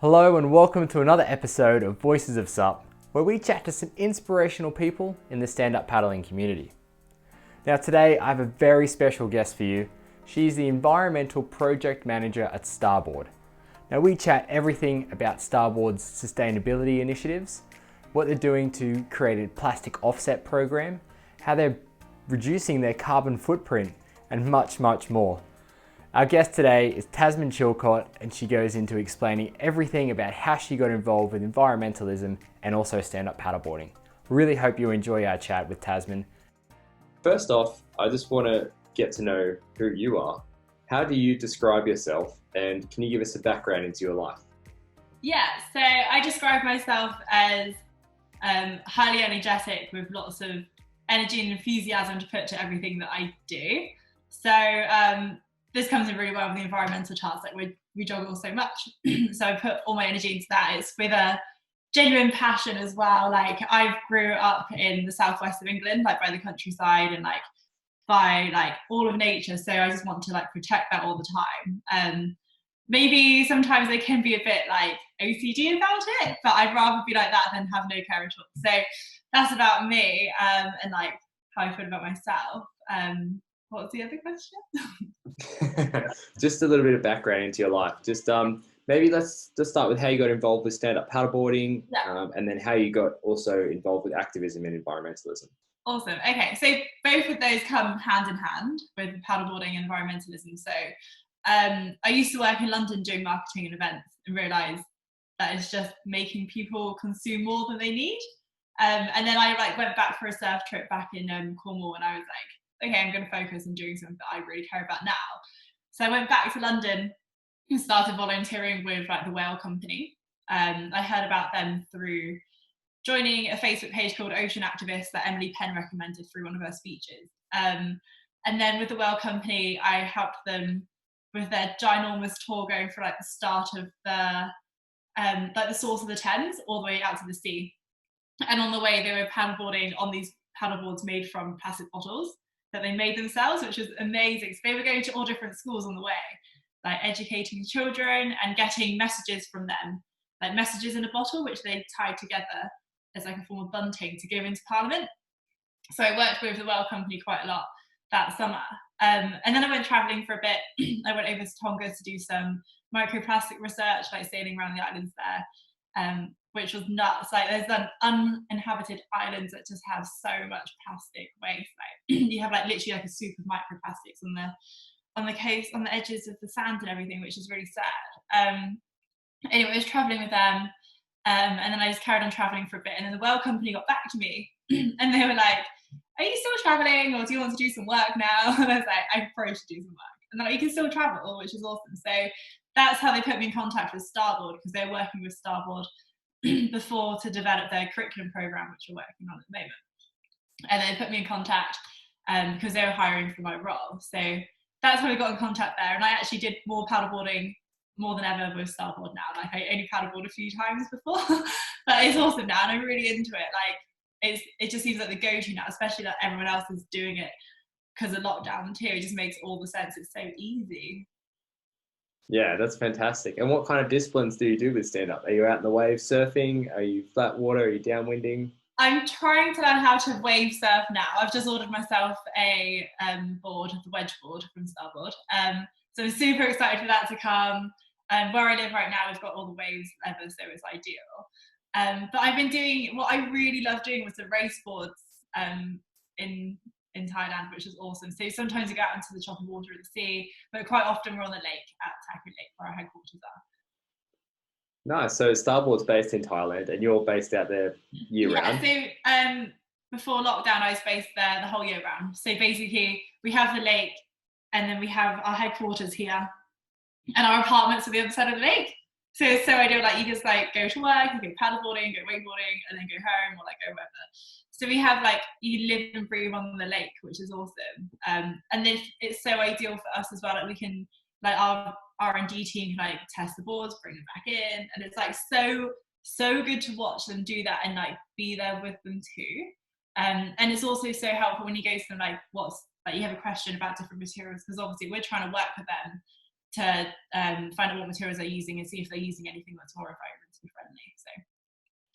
Hello and welcome to another episode of Voices of SUP, where we chat to some inspirational people in the stand-up paddling community. Now today I have a very special guest for you. She's the Environmental Project Manager at Starboard. Now we chat everything about Starboard's sustainability initiatives, what they're doing to create a plastic offset program, how they're reducing their carbon footprint, and much, much more. Our guest today is Tasmin Chilcott, and she goes into explaining everything about how she got involved with environmentalism and also stand-up paddleboarding. Really hope you enjoy our chat with Tasmin. First off, I just want to get to know who you are. How do you describe yourself, and can you give us a background into your life? Yeah, so I describe myself as highly energetic with lots of energy and enthusiasm to put to everything that I do. So this comes in really well with the environmental tasks, like we juggle so much. So I put all my energy into that. It's with a genuine passion as well. Like I grew up in the southwest of England, like by the countryside and like by like all of nature. So I just want to like protect that all the time. Maybe sometimes they can be a bit like OCD about it, but I'd rather be like that than have no care at all. So that's about me and like how I feel about myself. What was the other question? Just a little bit of background into your life. Just maybe let's just start with how you got involved with stand-up paddleboarding, and then how you got also involved with activism and environmentalism. Awesome. Okay, so both of those come hand in hand with paddleboarding and environmentalism. So I used to work in London doing marketing and events and realised that it's just making people consume more than they need. And then I like went back for a surf trip back in Cornwall, and I was like, okay, I'm going to focus on doing something that I really care about now. So I went back to London and started volunteering with like the Whale Company. I heard about them through joining a Facebook page called Ocean Activists that Emily Penn recommended through one of her speeches. And then with the Whale Company, I helped them with their ginormous tour going from like the start of the source of the Thames all the way out to the sea. And on the way, they were paddleboarding on these paddleboards made from plastic bottles that they made themselves, which was amazing. So they were going to all different schools on the way, like educating children and getting messages from them, like messages in a bottle, which they tied together as like a form of bunting to give into Parliament. So I worked with the Whale Company quite a lot that summer. And then I went traveling for a bit. I went over to Tonga to do some microplastic research, like sailing around the islands there, which was nuts. Like there's uninhabited islands that just have so much plastic waste. Like you have like literally like a soup of microplastics on the coast, on the edges of the sand and everything, which is really sad. Anyway, I was traveling with them, and then I just carried on traveling for a bit. And then the Whale Company got back to me, and they were like, "Are you still traveling, or do you want to do some work now?" And I was like, "I probably should do some work." And they're like, "You can still travel," which is awesome. So that's how they put me in contact with Starboard, because they're working with Starboard before to develop their curriculum program, which we're working on at the moment. And they put me in contact because they were hiring for my role. So that's how we got in contact there. And I actually did more paddleboarding more than ever with Starboard now. Like I only paddleboard a few times before, but it's awesome now, and I'm really into it. Like it just seems like the go-to now, especially that everyone else is doing it because of lockdown too. It just makes all the sense. It's so easy. Yeah, that's fantastic. And what kind of disciplines do you do with stand-up? Are you out in the waves surfing? Are you flat water? Are you downwinding? I'm trying to learn how to wave surf now. I've just ordered myself a board, the wedge board from Starboard. So I'm super excited for that to come. Where I live right now, we've got all the waves ever, so it's ideal. But I've been doing, what I really love doing was the race boards in Thailand, which is awesome. So sometimes you go out into the choppy water of the sea, but quite often we're on the lake at Takri Lake, where our headquarters are. Nice. So Starboard's based in Thailand, and you're based out there year round. So before lockdown, I was based there the whole year round. So basically, we have the lake, and then we have our headquarters here, and our apartments are the other side of the lake. So it's so ideal. Like you just like go to work, you go paddleboarding, go wakeboarding, and then go home or like go wherever. So we have like, you live and breathe on the lake, which is awesome. And then it's so ideal for us as well. Like we can, like our R&D team can like test the boards, bring them back in. And it's like so good to watch them do that and like be there with them too. And it's also so helpful when you go to them, like what's, like you have a question about different materials, because obviously we're trying to work with them to find out what materials they're using and see if they're using anything that's more environmentally friendly. So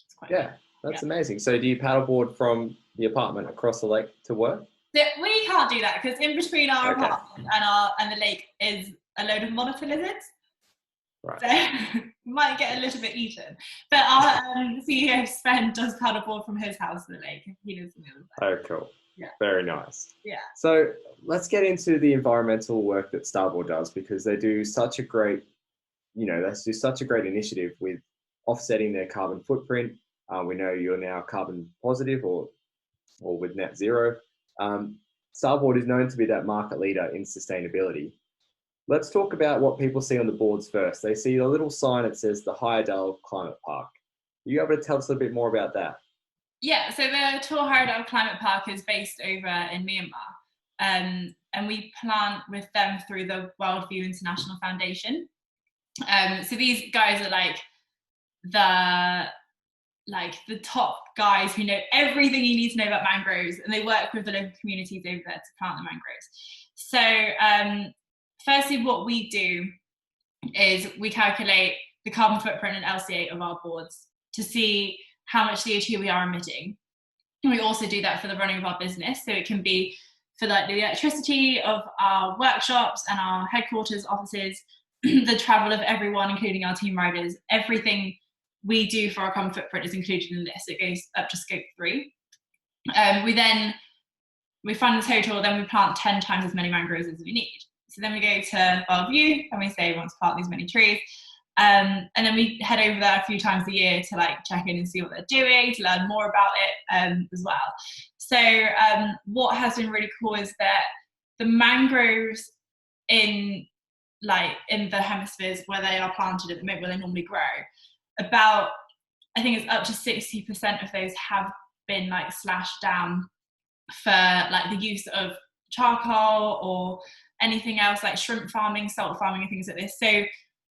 it's quite Yeah, that's amazing. So do you paddleboard from the apartment across the lake to work? We can't do that because in between our Okay. apartment and the lake is a load of monitor lizards. Right. So we might get a little bit eaten. But our CEO Sven does paddleboard from his house to the lake. He lives on the other side. Oh, cool. Yeah. Very nice. Yeah. So let's get into the environmental work that Starboard does, because they do such a great, initiative with offsetting their carbon footprint. We know you're now carbon positive or with net zero. Starboard is known to be that market leader in sustainability. Let's talk about what people see on the boards first. They see a little sign that says the Hyredale Climate Park. Are you able to tell us a little bit more about that? Yeah, so the Tor Hyredale Climate Park is based over in Myanmar, and we plant with them through the Worldview International Foundation. So these guys are the top guys who know everything you need to know about mangroves, and they work with the local communities over there to plant the mangroves. So firstly, what we do is we calculate the carbon footprint and LCA of our boards to see how much CO2 we are emitting. And we also do that for the running of our business. So it can be for the electricity of our workshops and our headquarters offices, the travel of everyone, including our team riders. Everything we do for our carbon footprint is included in this. It goes up to scope 3. We fund the total, then we plant 10 times as many mangroves as we need. So then we go to Worldview and we say we want to plant these many trees. And then we head over there a few times a year to check in and see what they're doing, to learn more about it as well. So what has been really cool is that the mangroves in the hemispheres where they are planted at the moment, where they normally grow, I think it's up to 60% of those have been slashed down for the use of charcoal or anything else, like shrimp farming, salt farming and things like this. So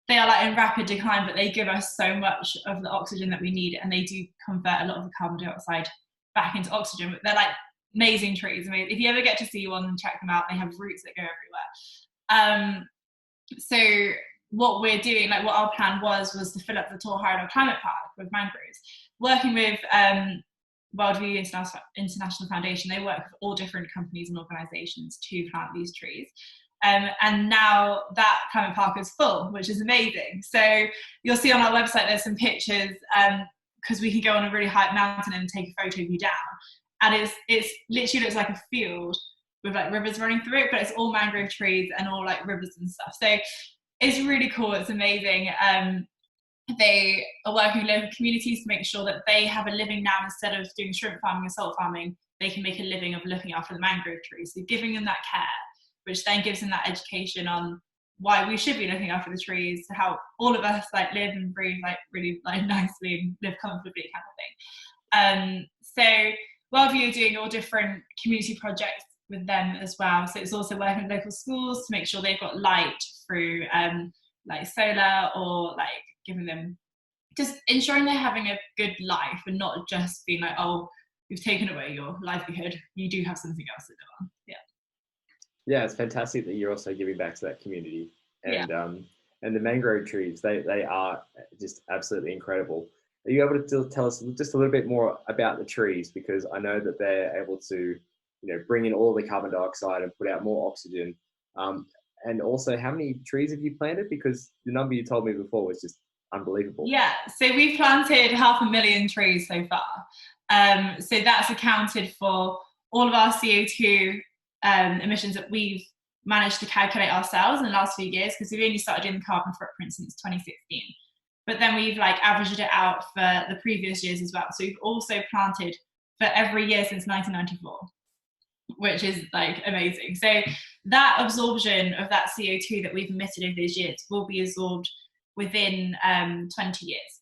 they are in rapid decline, but they give us so much of the oxygen that we need, and they do convert a lot of the carbon dioxide back into oxygen. They're amazing trees. I mean, if you ever get to see one, check them out. They have roots that go everywhere. So what we're doing, what our plan was to fill up the Tor Hyredale Climate Park with mangroves, working with Worldview International Foundation. They work with all different companies and organisations to plant these trees. And now that climate park is full, which is amazing. So you'll see on our website there's some pictures, because we can go on a really high mountain and take a photo of you down. And it's literally looks like a field with rivers running through it, but it's all mangrove trees and all rivers and stuff. So it's really cool. It's amazing. They are working with local communities to make sure that they have a living now. Instead of doing shrimp farming and salt farming, they can make a living of looking after the mangrove trees. So giving them that care, which then gives them that education on why we should be looking after the trees, to help all of us live and breathe really nicely and live comfortably, kind of thing. So Worldview are doing all different community projects with them as well. So it's also working with local schools to make sure they've got light through solar, or giving them, just ensuring they're having a good life and not just being oh, we've taken away your livelihood, you do have something else to live on. Yeah, it's fantastic that you're also giving back to that community. And and the mangrove trees, they are just absolutely incredible. Are you able to tell us just a little bit more about the trees? Because I know that they're able to bring in all the carbon dioxide and put out more oxygen. And also, how many trees have you planted? Because the number you told me before was just unbelievable. Yeah, so we've planted 500,000 trees so far. So that's accounted for all of our CO2 emissions that we've managed to calculate ourselves in the last few years, because we've only started doing the carbon footprint since 2016. But then we've averaged it out for the previous years as well. So we've also planted for every year since 1994, which is amazing. So that absorption of that CO2 that we've emitted over those years will be absorbed within 20 years.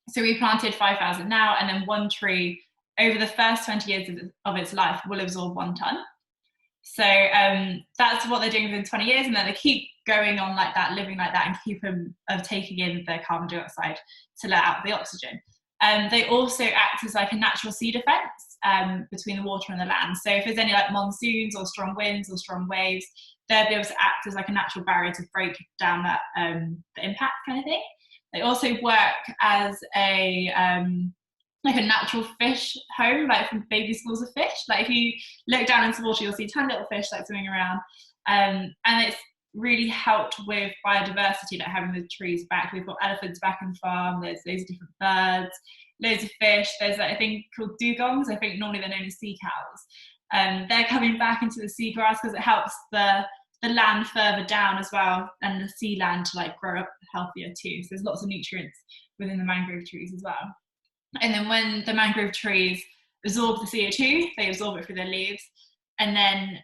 So we planted 5,000 now, and then one tree over the first 20 years of its life will absorb 1 ton. So that's what they're doing within 20 years, and then they keep going on like that, living like that, and keep taking in the carbon dioxide to let out the oxygen. They also act as like a natural sea defence between the water and the land. So if there's any like monsoons or strong winds or strong waves, they'll be able to act as like a natural barrier to break down that the impact kind of thing. They also work as a like a natural fish home, like from baby schools of fish. Like if you look down into the water, you'll see tiny little fish like swimming around, and it's really helped with biodiversity, like having the trees back. We've got elephants back on farm. There's loads of different birds, loads of fish. There's like a thing called dugongs. I think normally they're known as sea cows. They're coming back into the seagrass because it helps the land further down as well, and the sea land to like grow up healthier too. So there's lots of nutrients within the mangrove trees as well. And then when the mangrove trees absorb the CO2, they absorb it through their leaves, and then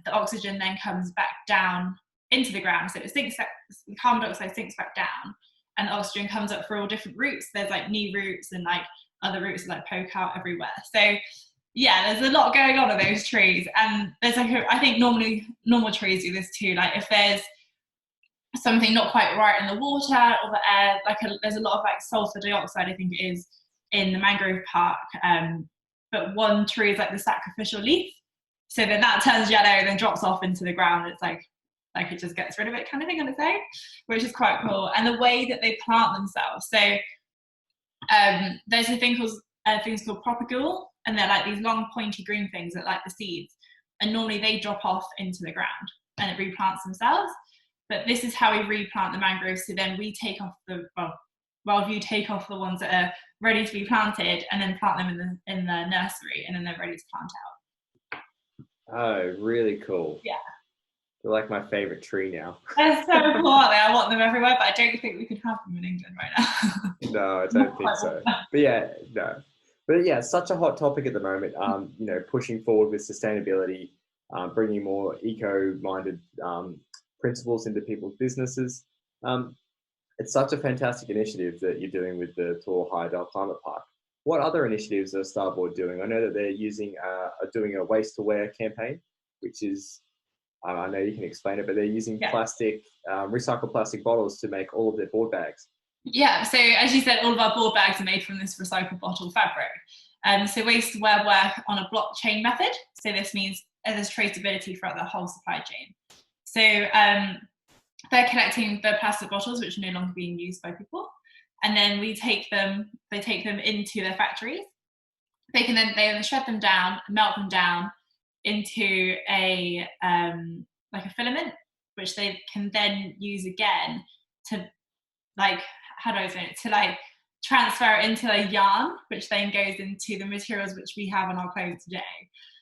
the oxygen then comes back down into the ground. So the carbon dioxide sinks back down, and the oxygen comes up through all different routes. There's like new routes and like other routes that like poke out everywhere. So yeah, there's a lot going on in those trees, and there's like I think normal trees do this too. Like if there's something not quite right in the water or the air, there's a lot of like sulfur dioxide, I think it is, in the mangrove park. But one tree is like the sacrificial leaf, so then that turns yellow and then drops off into the ground. It's like it just gets rid of it kind of thing on its own, which is quite cool. And the way that they plant themselves, so there's a thing called things called propagule, and they're like these long pointy green things that like the seeds, and normally they drop off into the ground and it replants themselves. But this is how we replant the mangroves. So then we take off you take off the ones that are ready to be planted and then plant them in the nursery, and then they're ready to plant out. Oh, really cool. Yeah. They're like my favorite tree now. They're so cool, aren't they? I want them everywhere, but I don't think we could have them in England right now. No, I don't think so. But yeah, no. But yeah, it's such a hot topic at the moment. Pushing forward with sustainability, bringing more eco-minded principles into people's businesses. It's such a fantastic initiative that you're doing with the Tor Heyerdahl Climate Park. What other initiatives are Starboard doing? I know that they're doing a waste to wear campaign, which is, I know you can explain it, but they're using recycled plastic bottles to make all of their board bags. Yeah, so as you said, all of our board bags are made from this recycled bottle fabric. So waste to wear work on a blockchain method. So this means there's traceability throughout the whole supply chain. So they're collecting the plastic bottles which are no longer being used by people, and then they take them into their factories. They then shred them down, melt them down into a like a filament, which they can then use again to transfer it into a yarn, which then goes into the materials which we have on our clothes today.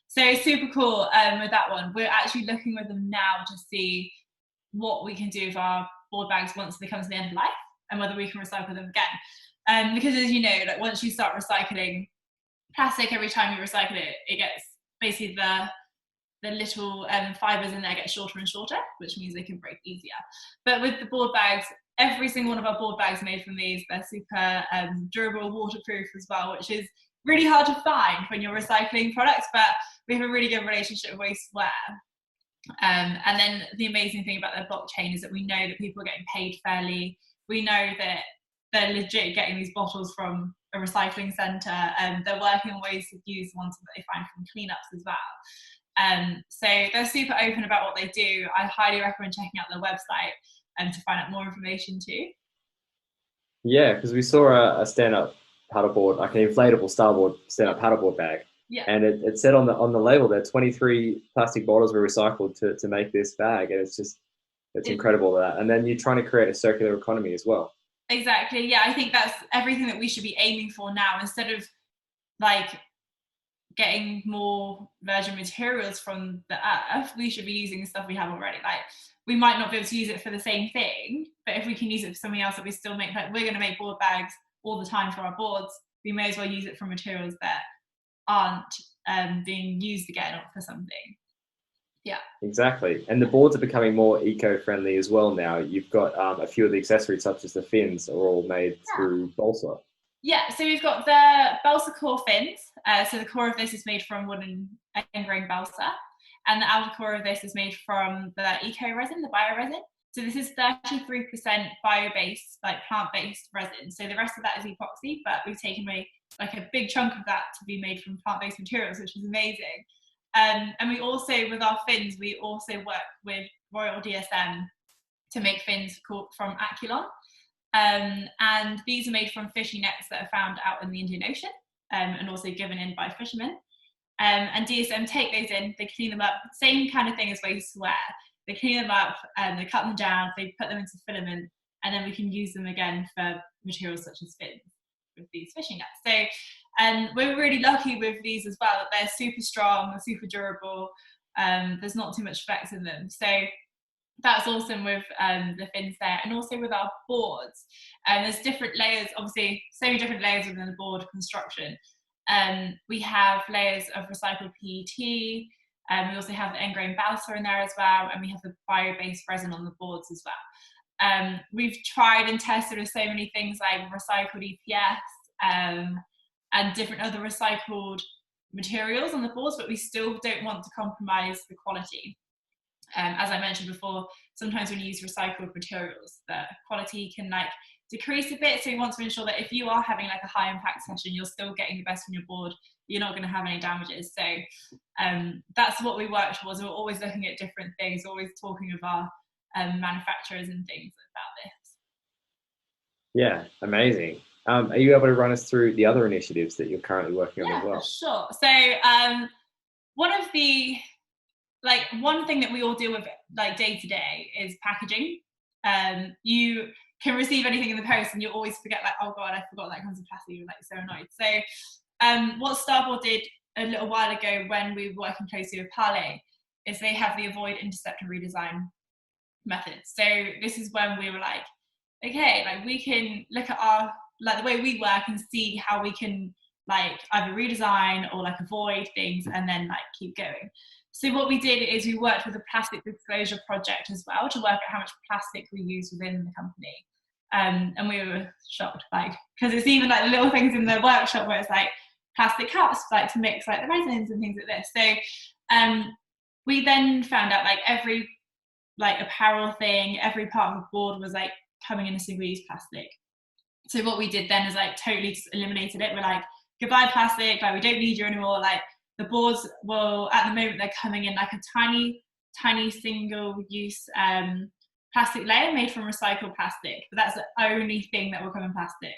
So it's super cool with that one. We're actually looking with them now to see what we can do with our board bags once they come to the end of life, and whether we can recycle them again. Because as you know, like once you start recycling plastic, every time you recycle it, it gets basically the little fibers in there get shorter and shorter, which means they can break easier. But with the board bags, every single one of our board bags made from these. They're super durable, waterproof as well, which is really hard to find when you're recycling products, but we have a really good relationship with waste wear. And then the amazing thing about their blockchain is that we know that people are getting paid fairly. We know that they're legit getting these bottles from a recycling centre, and they're working on ways to use the ones that they find from cleanups as well. So they're super open about what they do. I highly recommend checking out their website to find out more information too. Yeah, because we saw a stand-up paddleboard, like an inflatable Starboard stand-up paddleboard bag. Yeah. And it said on the label there 23 plastic bottles were recycled to make this bag, and it's incredible that. And then you're trying to create a circular economy as well. Exactly. Yeah, I think that's everything that we should be aiming for now. Instead of like getting more virgin materials from the earth, we should be using the stuff we have already. Like we might not be able to use it for the same thing, but if we can use it for something else that we still make, like we're going to make board bags all the time for our boards, we may as well use it for materials that aren't being used again for something. Yeah, exactly. And the boards are becoming more eco-friendly as well now. You've got a few of the accessories, such as the fins, are all made through balsa. Yeah, so we've got the balsa core fins. So the core of this is made from wooden end grain balsa, and the outer core of this is made from the eco resin, the bio resin. So this is 33% bio-based, like plant-based resin. So the rest of that is epoxy, but we've taken away like a big chunk of that to be made from plant-based materials, which is amazing. And we also, with our fins, we also work with Royal DSM to make fins from Aculon. And these are made from fishing nets that are found out in the Indian Ocean, and also given in by fishermen. And DSM take those in, they clean them up, same kind of thing as waste to wear. They clean them up and they cut them down, they put them into filament, and then we can use them again for materials such as fins with these fishing nets. So we're really lucky with these as well, that they're super strong, they're super durable, there's not too much flex in them. So that's awesome with the fins there. And also with our boards, there's different layers, obviously so many different layers within the board construction. We have layers of recycled PET, we also have the end-grain balsa in there as well, and we have the bio-based resin on the boards as well. We've tried and tested with so many things like recycled EPS and different other recycled materials on the boards, but we still don't want to compromise the quality. As I mentioned before, sometimes when you use recycled materials, the quality can like decrease a bit. So we want to ensure that if you are having like a high impact session, you're still getting the best from your board. You're not going to have any damages. So that's what we work towards. We're always looking at different things, always talking with our manufacturers and things about this. Yeah, amazing. Are you able to run us through the other initiatives that you're currently working on as well? Sure. So one thing that we all deal with like day to day is packaging. You can receive anything in the post and you always forget, like, oh God, I forgot that comes in plastic. You're like so annoyed. So what Starboard did a little while ago when we were working closely with Parley is they have the avoid, intercept and redesign method. So this is when we were like, okay, like we can look at our, like the way we work and see how we can like either redesign or like avoid things and then like keep going. So what we did is we worked with a plastic disclosure project as well to work out how much plastic we use within the company. And we were shocked, like, because it's even like the little things in the workshop where it's like plastic cups, like to mix like the resins and things like this. So we then found out like every like apparel thing, every part of the board was like coming in a single-use plastic. So what we did then is like totally just eliminated it. We're like, goodbye plastic, like we don't need you anymore. Like the boards will, at the moment, they're coming in like a tiny single-use plastic layer made from recycled plastic, but that's the only thing that will come in plastic.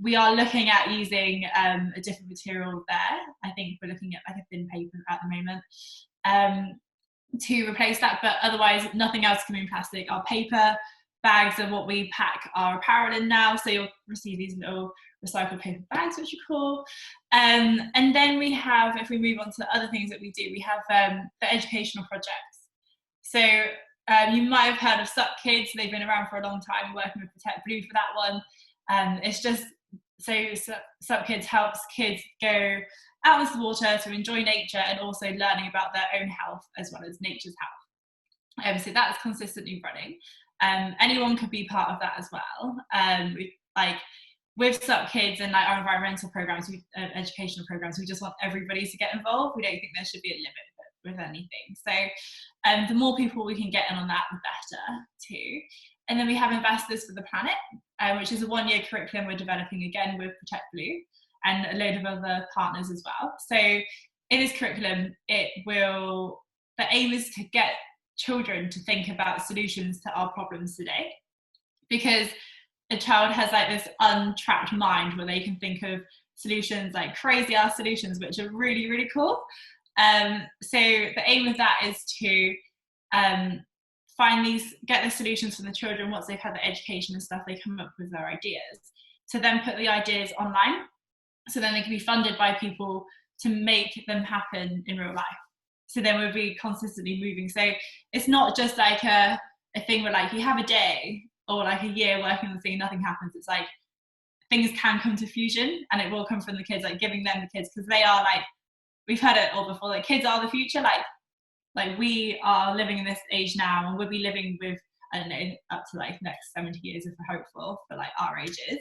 We are looking at using a different material there. I think we're looking at like a thin paper at the moment to replace that, but otherwise nothing else can be in plastic. Our paper bags are what we pack our apparel in now, so you'll receive these little recycled paper bags, which are cool. And then we have, if we move on to other things that we do, we have the educational projects. So you might have heard of SUP Kids. They've been around for a long time, working with Protect Blue for that one. It's just, so SUP Kids helps kids go out into the water to enjoy nature and also learning about their own health as well as nature's health. So that's consistently running. Anyone could be part of that as well. Like with SUP Kids and like our environmental programs, educational programs, we just want everybody to get involved. We don't think there should be a limit with anything. So the more people we can get in on that, the better too. And then we have Ambassadors for the Planet, which is a one-year curriculum we're developing again with Protect Blue and a load of other partners as well. So in this curriculum, the aim is to get children to think about solutions to our problems today, because a child has like this untrapped mind where they can think of solutions, like crazy ass solutions, which are really, really cool. So the aim of that is to get the solutions from the children once they've had the education and stuff, they come up with their ideas, to then put the ideas online, so then they can be funded by people to make them happen in real life. So then we'll be consistently moving. So it's not just like a thing where like you have a day or like a year working on the thing and nothing happens. It's like things can come to fusion, and it will come from the kids, like giving them the kids, because they are like, we've heard it all before, like kids are the future. Like we are living in this age now, and we'll be living with, I don't know, up to like next 70 years if we're hopeful for like our ages.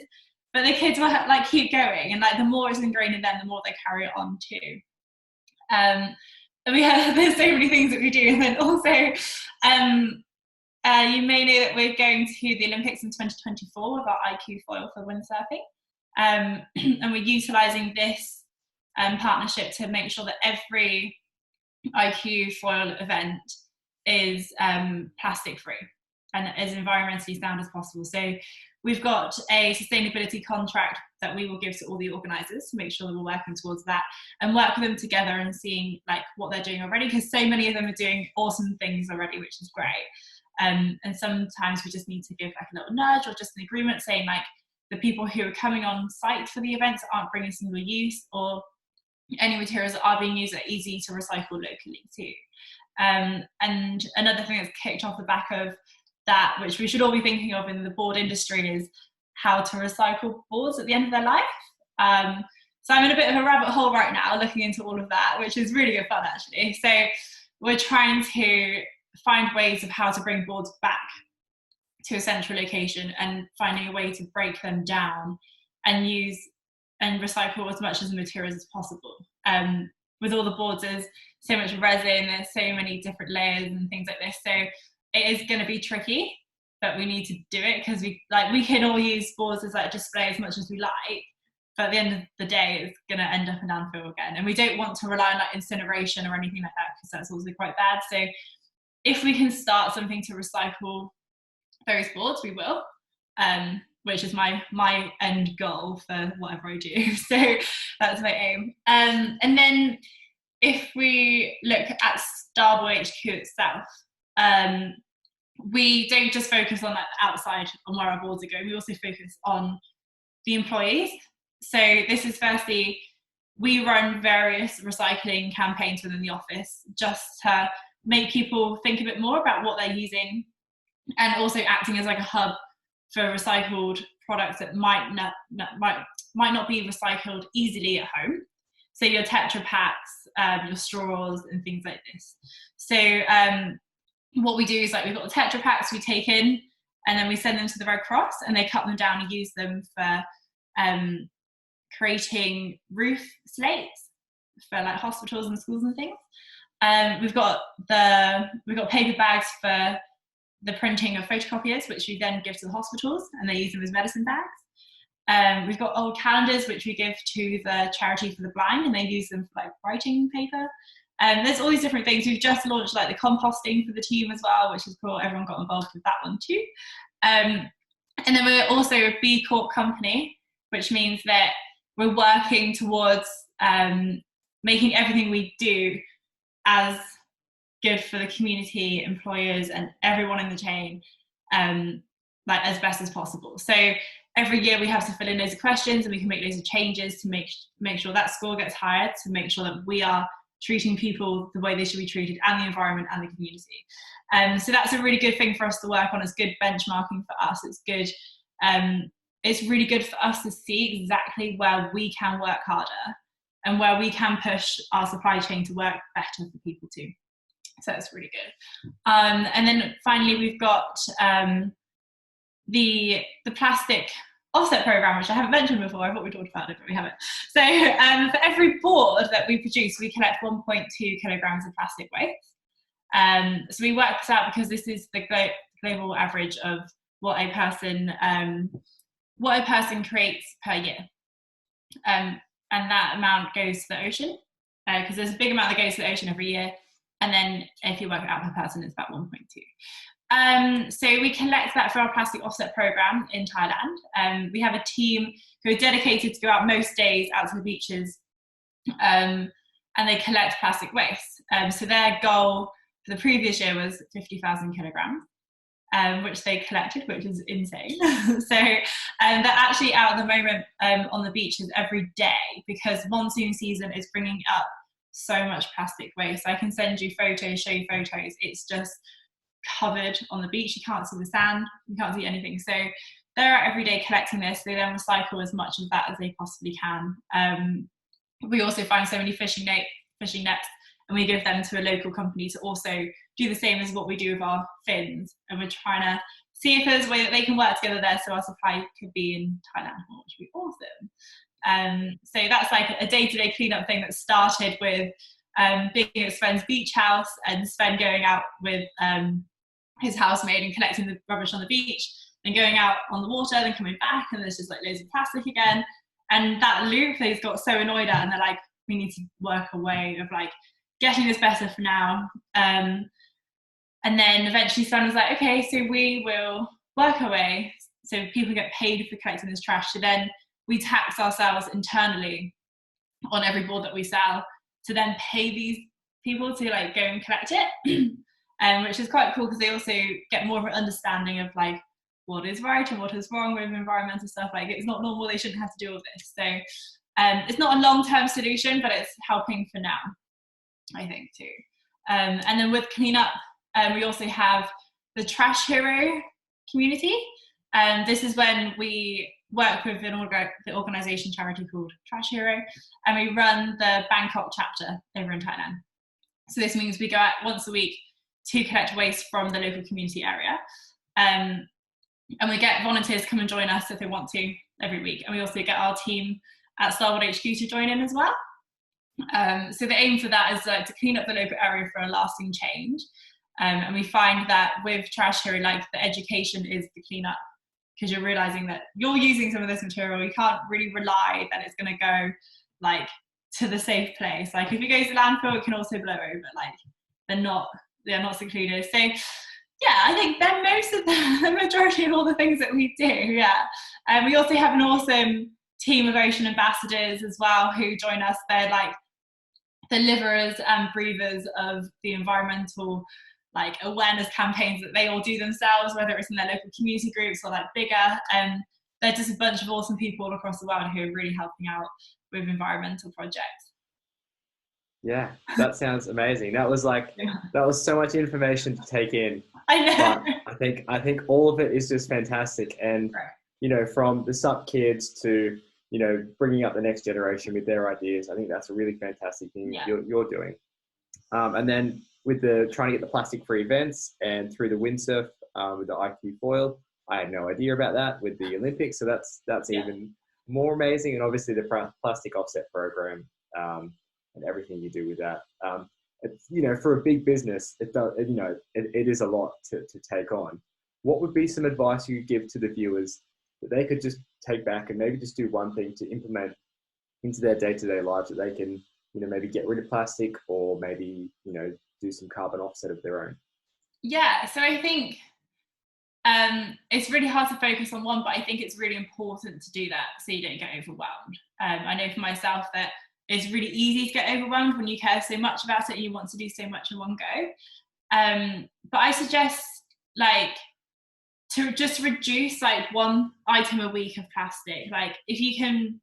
But the kids will like keep going, and like the more it's ingrained in them, the more they carry it on too. And there's so many things that we do, and then also You may know that we're going to the Olympics in 2024 with our IQ foil for windsurfing. And we're utilising this partnership to make sure that every IQ foil event is plastic free and as environmentally sound as possible. So we've got a sustainability contract that we will give to all the organisers to make sure that we're working towards that and work with them together and seeing like what they're doing already, because so many of them are doing awesome things already, which is great. And sometimes we just need to give like a little nudge or just an agreement saying like the people who are coming on site for the events aren't bringing single use, or any materials that are being used are easy to recycle locally too. And another thing that's kicked off the back of that, which we should all be thinking of in the board industry, is how to recycle boards at the end of their life. So I'm in a bit of a rabbit hole right now looking into all of that, which is really good fun actually. So we're trying to find ways of how to bring boards back to a central location and finding a way to break them down and use and recycle as much of the materials as possible. With all the boards, there's so much resin, there's so many different layers and things like this. So it is going to be tricky, but we need to do it because we can all use boards as like display as much as we like, but at the end of the day, it's going to end up in landfill again. And we don't want to rely on like incineration or anything like that because that's also quite bad. So if we can start something to recycle those boards, we will. Which is my end goal for whatever I do. So that's my aim. And then if we look at Starboard HQ itself, we don't just focus on like outside on where our boards are going, we also focus on the employees. So this is firstly, we run various recycling campaigns within the office just to make people think a bit more about what they're using, and also acting as like a hub for recycled products that might not be recycled easily at home. So your Tetra Packs, your straws and things like this. So what we do is like we've got the Tetra Packs we take in and then we send them to the Red Cross and they cut them down and use them for creating roof slates for like hospitals and schools and things. We've got paper bags for the printing of photocopiers, which we then give to the hospitals and they use them as medicine bags. We've got old calendars, which we give to the Charity for the Blind and they use them for like writing paper. There's all these different things. We've just launched like the composting for the team as well, which is cool. Everyone got involved with that one too. And then we're also a B Corp company, which means that we're working towards making everything we do as good for the community, employers, and everyone in the chain, like as best as possible. So every year we have to fill in loads of questions and we can make loads of changes to make sure that score gets higher, to make sure that we are treating people the way they should be treated, and the environment and the community. So that's a really good thing for us to work on. It's good benchmarking for us. It's good. It's really good for us to see exactly where we can work harder and where we can push our supply chain to work better for people too. So that's really good. And then finally, we've got the plastic offset program, which I haven't mentioned before. I thought we talked about it, but we haven't. So for every board that we produce, we collect 1.2 kilograms of plastic waste. So we work this out because this is the global average of what a person creates per year. And that amount goes to the ocean because there's a big amount that goes to the ocean every year. And then if you work it out per person, it's about 1.2. So we collect that for our plastic offset program in Thailand. We have a team who are dedicated to go out most days out to the beaches and they collect plastic waste. So their goal for the previous year was 50,000 kilograms, which they collected, which is insane. So they're actually out at the moment on the beaches every day because monsoon season is bringing up so much plastic waste. I can send you photos, show you photos. It's just covered on the beach. You can't see the sand, you can't see anything. So they're out every day collecting this. They then recycle as much of that as they possibly can. We also find so many fishing nets and we give them to a local company to also do the same as what we do with our fins. And we're trying to see if there's a way that they can work together there so our supply could be in Thailand, which would be awesome. So that's like a day-to-day cleanup thing that started with being at Sven's beach house and Sven going out with his housemaid and collecting the rubbish on the beach, then going out on the water, then coming back, and there's just like loads of plastic again. And that loop they've got so annoyed at, and they're like, we need to work a way of like getting this better for now. And then eventually someone was like, okay, so we will work our way so people get paid for collecting this trash. So then we tax ourselves internally on every board that we sell to then pay these people to like go and collect it. Which is quite cool because they also get more of an understanding of like what is right and what is wrong with environmental stuff. Like it's not normal, they shouldn't have to do all this. So it's not a long-term solution, but it's helping for now, I think too. And then with cleanup, we also have the Trash Hero community. This is when we work with the organisation charity called Trash Hero, and we run the Bangkok chapter over in Thailand. So this means we go out once a week to collect waste from the local community area. And we get volunteers come and join us if they want to every week. And we also get our team at Starboard HQ to join in as well. So the aim for that is to clean up the local area for a lasting change. And we find that with Trash Hero, like the education is the cleanup, because you're realizing that you're using some of this material. You can't really rely that it's going to go like to the safe place. Like if it goes to landfill, it can also blow over. Like they're not secluded. So yeah, I think they're most of the majority of all the things that we do. Yeah. And we also have an awesome team of ocean ambassadors as well who join us. They're like the livers and breathers of the environmental like awareness campaigns that they all do themselves, whether it's in their local community groups or like bigger. They're just a bunch of awesome people all across the world who are really helping out with environmental projects. Yeah, that sounds amazing. That was so much information to take in. I know. But I think all of it is just fantastic. And, you know, from the SUP kids to, you know, bringing up the next generation with their ideas, I think that's a really fantastic thing you're doing. And then with the trying to get the plastic-free events and through the windsurf with the IQ foil, I had no idea about that with the Olympics. So that's even more amazing. And obviously the plastic offset program and everything you do with that. It's, you know, for a big business, it is a lot to take on. What would be some advice you could give to the viewers that they could just take back and maybe just do one thing to implement into their day-to-day lives that they can, you know, maybe get rid of plastic or maybe, you know, do some carbon offset of their own? Yeah, so I think it's really hard to focus on one, but I think it's really important to do that so you don't get overwhelmed. I know for myself that it's really easy to get overwhelmed when you care so much about it and you want to do so much in one go. But I suggest like to just reduce like one item a week of plastic. Like if you can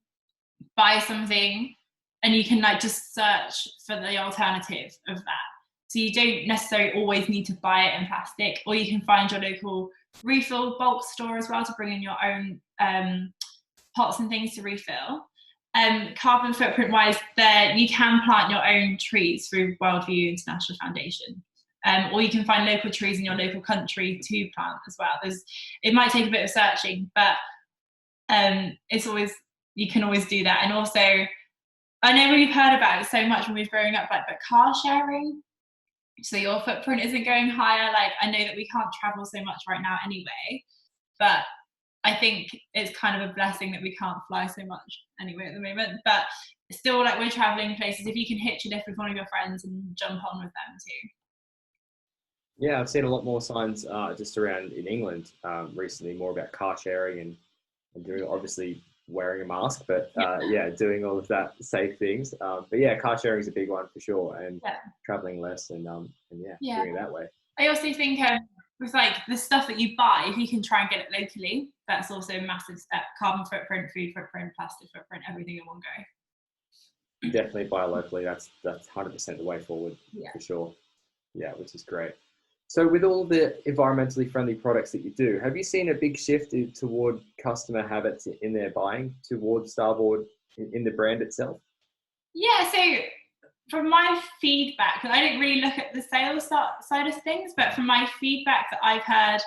buy something and you can like just search for the alternative of that. So you don't necessarily always need to buy it in plastic, or you can find your local refill bulk store as well to bring in your own pots and things to refill. Carbon footprint wise, there you can plant your own trees through Worldview International Foundation, or you can find local trees in your local country to plant as well. It might take a bit of searching, but you can always do that. And also, I know we've heard about it so much when we've grown up, but car sharing, so your footprint isn't going higher. Like I know that we can't travel so much right now anyway, but I think it's kind of a blessing that we can't fly so much anyway at the moment. But still, like we're traveling places, if you can hitch a lift with one of your friends and jump on with them too. Yeah, I've seen a lot more signs just around in England recently, more about car sharing and doing, obviously wearing a mask, but doing all of that safe things. But yeah, car sharing is a big one for sure, and traveling less and doing it that way. I also think with like the stuff that you buy, if you can try and get it locally, that's also a massive step. Carbon footprint, food footprint, plastic footprint, everything in one go. Definitely buy locally. That's 100% the way forward for sure. Yeah, which is great. So with all the environmentally friendly products that you do, have you seen a big shift toward customer habits in their buying towards Starboard in the brand itself? Yeah, so from my feedback, I didn't really look at the sales side of things, but from my feedback that I've heard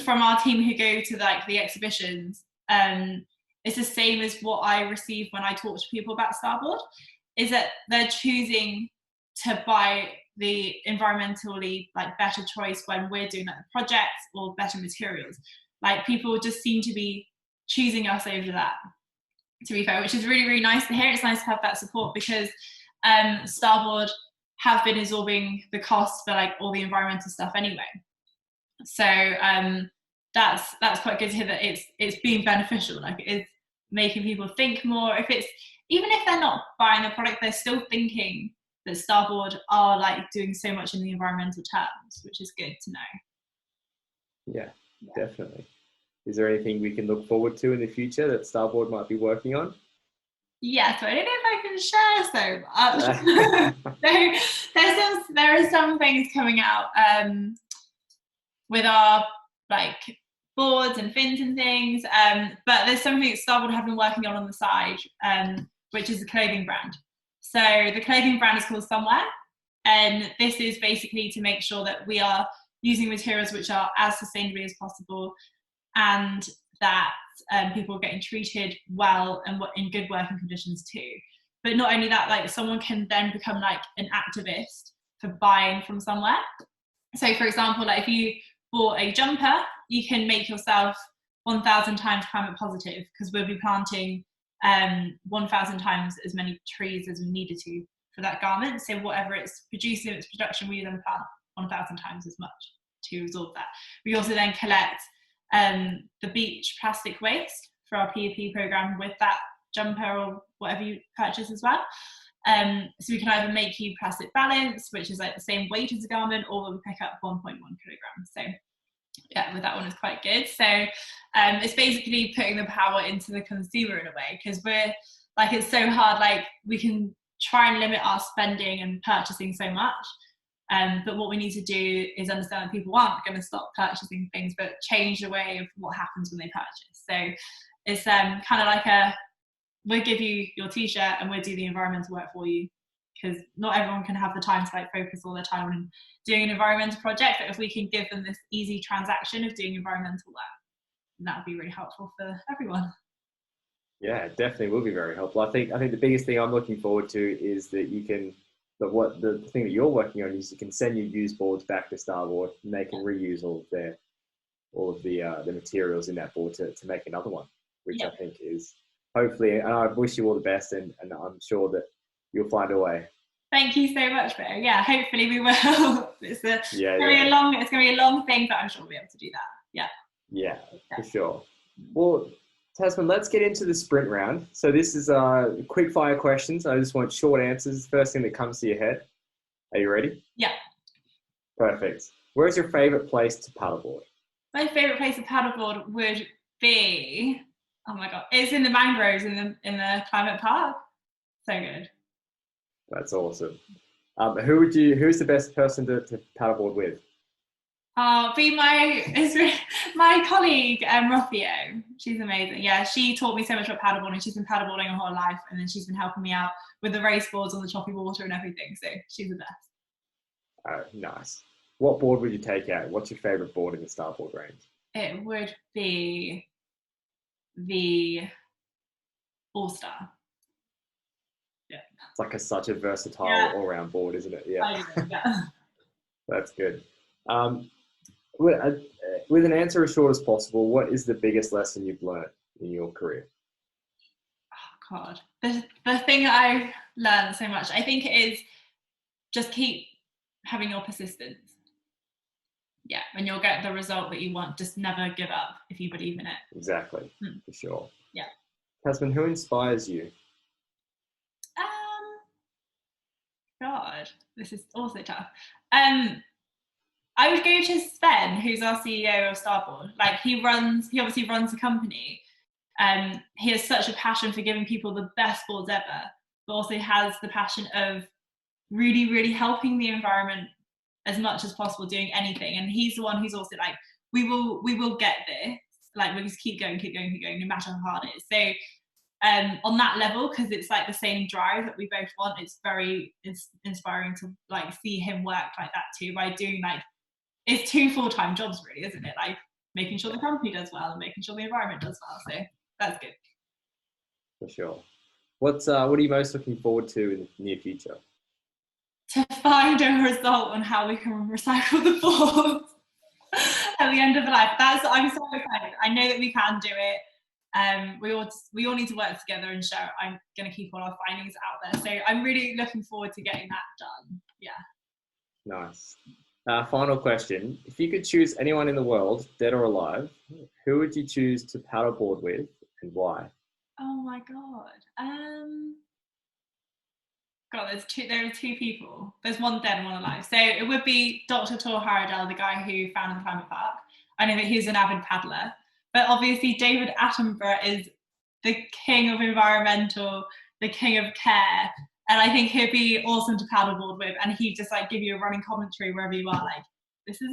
from our team who go to like the exhibitions, it's the same as what I receive when I talk to people about Starboard, is that they're choosing to buy the environmentally like better choice when we're doing like the projects or better materials. Like people just seem to be choosing us over that, to be fair, which is really, really nice to hear. It's nice to have that support because Starboard have been absorbing the cost for like all the environmental stuff anyway. So that's quite good to hear that it's being beneficial. Like it's making people think more. Even if they're not buying the product, they're still thinking that Starboard are like doing so much in the environmental terms, which is good to know. Yeah, definitely. Is there anything we can look forward to in the future that Starboard might be working on? Yeah, so I don't know if I can share so much. There are some things coming out with our like boards and fins and things, but there's something that Starboard have been working on the side, which is a clothing brand. So the clothing brand is called Somewhere, and this is basically to make sure that we are using materials which are as sustainably as possible, and that people are getting treated well and in good working conditions too. But not only that, like someone can then become like an activist for buying from Somewhere. So for example, like if you bought a jumper, you can make yourself 1,000 times climate positive, because we'll be planting 1,000 times as many trees as we needed to for that garment. So whatever it's producing in its production, we then plant 1,000 times as much to absorb that. We also then collect the beach plastic waste for our PEP program with that jumper or whatever you purchase as well. So we can either make you plastic balance, which is like the same weight as a garment, or we pick up 1.1 kilograms. So yeah, with that one is quite good. So it's basically putting the power into the consumer in a way, because we're like, it's so hard, like we can try and limit our spending and purchasing so much. But what we need to do is understand that people aren't going to stop purchasing things, but change the way of what happens when they purchase. So it's kind of like we'll give you your t-shirt and we'll do the environmental work for you, because not everyone can have the time to like focus all their time on doing an environmental project. But if we can give them this easy transaction of doing environmental work, that would be really helpful for everyone. Yeah, it definitely will be very helpful. I think the biggest thing I'm looking forward to is that you can, the thing that you're working on is you can send your used boards back to Starboard, and they can reuse all of the materials in that board to make another one, which I think is hopefully, and I wish you all the best, and I'm sure that you'll find a way. Thank you so much, Bear. Yeah, hopefully we will. It's going to be a long thing, but I'm sure we'll be able to do that. Yeah, for sure. Well, Tasmin, let's get into the sprint round. So this is quick fire questions. I just want short answers. First thing that comes to your head. Are you ready? Yeah. Perfect. Where's your favorite place to paddleboard? My favorite place to paddleboard would be, oh my god, it's in the mangroves in the climate park. So good. That's awesome. Who's the best person to paddleboard with? Be my colleague, Rothio. She's amazing. Yeah, she taught me so much about paddleboarding. She's been paddleboarding her whole life, and then she's been helping me out with the race boards on the choppy water and everything. So she's the best. Oh, nice. What board would you take out? What's your favorite board in the Starboard range? It would be the All-Star. Yeah. It's like such a versatile all-round board, isn't it? Yeah. That's good. With an answer as short as possible, what is the biggest lesson you've learned in your career? Oh God, the thing that I've learned so much, I think it is just keep having your persistence. Yeah, and you'll get the result that you want. Just never give up if you believe in it. Exactly, for sure. Yeah. Tasmin, who inspires you? God, this is also tough. I would go to Sven, who's our CEO of Starboard. Like he obviously runs the company. He has such a passion for giving people the best boards ever, but also has the passion of really, really helping the environment as much as possible, doing anything. And he's the one who's also like, we will get this. Like we'll just keep going, no matter how hard it is. So on that level, because it's like the same drive that we both want, it's very inspiring to like see him work like that too, by doing like, it's 2 full-time jobs really, isn't it? Like making sure the company does well and making sure the environment does well. So that's good. For sure. What are you most looking forward to in the near future? to find a result on how we can recycle the boards at the end of the life. I'm so excited. I know that we can do it. We all need to work together and share. I'm going to keep all our findings out there. So I'm really looking forward to getting that done. Yeah. Nice. Final question. If you could choose anyone in the world, dead or alive, who would you choose to paddleboard with and why? Oh my God. There are two people. There's one dead and one alive. So it would be Dr. Tor Haradel, the guy who founded the climate park. I know that he's an avid paddler. But obviously David Attenborough is the king of environmental, the king of care. And I think he'd be awesome to paddleboard with. And he'd just like give you a running commentary wherever you are, like, this is,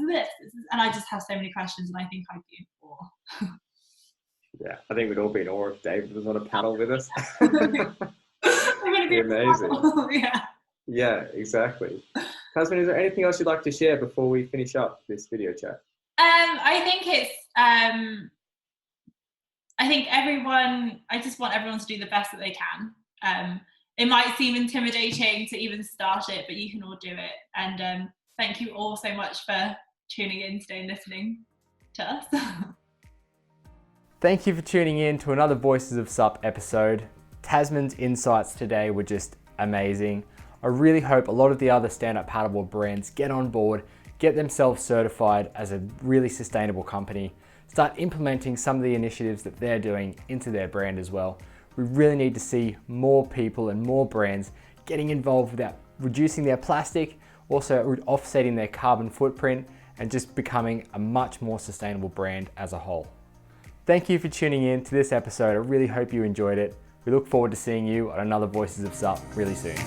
and I just have so many questions and I think I'd be in awe. Yeah, I think we'd all be in awe if David was on a paddle with us. It'd be amazing. Yeah. Yeah, exactly. Tasmin, is there anything else you'd like to share before we finish up this video chat? I think it's I just want everyone to do the best that they can. It might seem intimidating to even start it, but you can all do it. And thank you all so much for tuning in today and listening to us. Thank you for tuning in to another Voices of SUP episode. Tasmin's insights today were just amazing. I really hope a lot of the other stand-up paddleboard brands get on board, get themselves certified as a really sustainable company, start implementing some of the initiatives that they're doing into their brand as well. We really need to see more people and more brands getting involved with that, reducing their plastic, also offsetting their carbon footprint, and just becoming a much more sustainable brand as a whole. Thank you for tuning in to this episode. I really hope you enjoyed it. We look forward to seeing you on another Voices of SUP really soon.